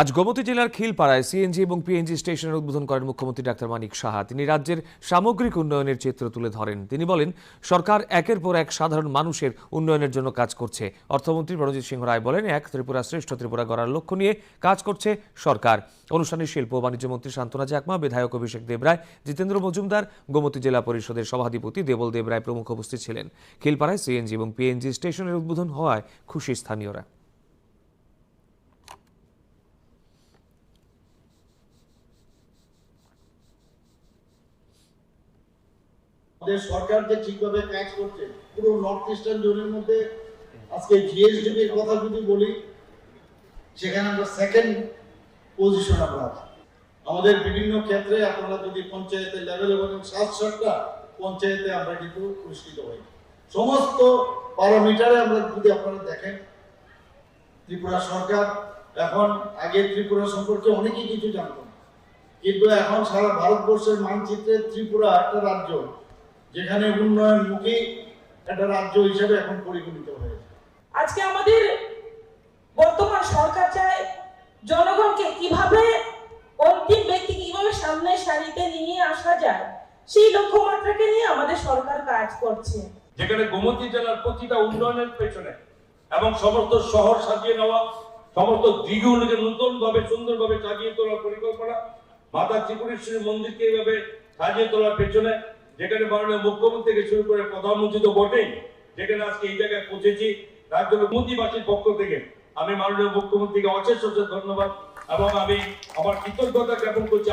আজ গোমতী জেলার খিলপাড়ায় সিএনজি এবং পিএনজি স্টেশনের উদ্বোধন করেন মুখ্যমন্ত্রী ডাক্তার মানিক সাহা। তিনি রাজ্যের সামগ্রিক উন্নয়নের চিত্র তুলে ধরেন। তিনি বলেন, সরকার একের পর এক সাধারণ মানুষের উন্নয়নের জন্য কাজ করছে। অর্থমন্ত্রী প্রণজিৎ সিংহ রায় বলেন, এক ত্রিপুরা শ্রেষ্ঠ ত্রিপুরা গড়ার লক্ষ্য নিয়ে কাজ করছে সরকার। অনুষ্ঠানে শিল্প ও বাণিজ্য মন্ত্রী শান্তনা চাকমা, বিধায়ক অভিষেক দেবরায়, জিতেন্দ্র মজুমদার, গোমতী জেলা পরিষদের সভাধিপতি দেবল দেবরায় প্রমুখ উপস্থিত ছিলেন। খিলপাড়ায় সিএনজি এবং পিএনজি স্টেশনের উদ্বোধন হওয়ায় খুশি স্থানীয়রা। আমাদের সরকার যে ঠিকভাবে কাজ করছে পুরো নর্থ ইস্টার্ন জোনের মধ্যে, আজকে জিএসডিপির কথা যদি বলি, সেখানে আমরা সেকেন্ড পজিশন আমরা আছি। আমাদের বিভিন্ন ক্ষেত্রে আপনারা যদি পঞ্চায়েতের লেভেলে বলেন, 7-7টা পঞ্চায়েতে আমরা কিন্তু পুরস্কৃত হই। সমস্ত প্যারামিটারে আমরা যদি আপনারা দেখেন, ত্রিপুরা সরকার এখন, আগে ত্রিপুরা সম্পর্কে অনেকেই কিছু জানত না, কিন্তু এখন সারা ভারতবর্ষের মানচিত্রে ত্রিপুরা একটা রাজ্য যেখানে উন্নয়নমুখী একটা রাজ্য হিসেবে এখন পরিগণিত হয়েছে। আজকে আমাদের বর্তমান সরকার চায় জনগণকে কিভাবে, অন্তিম ব্যক্তি কিভাবে সামনের সারিতে নিয়ে আসা যায়, সেই লক্ষ্যমাত্রাকে নিয়ে আমাদের সরকার কাজ করছে। যেখানে গোমতী জেলার প্রতিটা উন্নয়নের পেছনে এবং সমস্ত শহর সাজিয়ে নেওয়া, সমস্ত দিঘগুলোকে নতুন ভাবে সুন্দরভাবে সাজিয়ে তোলার পরিকল্পনা, মাতা ত্রিপুরেশ্বরী মন্দিরকে এইভাবে সাজিয়ে তোলার পেছনে, যেখানে মাননীয় মুখ্যমন্ত্রী থেকে শুরু করে প্রধানমন্ত্রী তো বটেই, যেখানে আজকে এই জায়গায় পৌঁছেছি, রাজ্য গোমতীবাসীর পক্ষ থেকে আমি মাননীয় মুখ্যমন্ত্রীকে অশেষ অশেষ ধন্যবাদ এবং আমি আমার কৃতজ্ঞতা জ্ঞাপন করছি।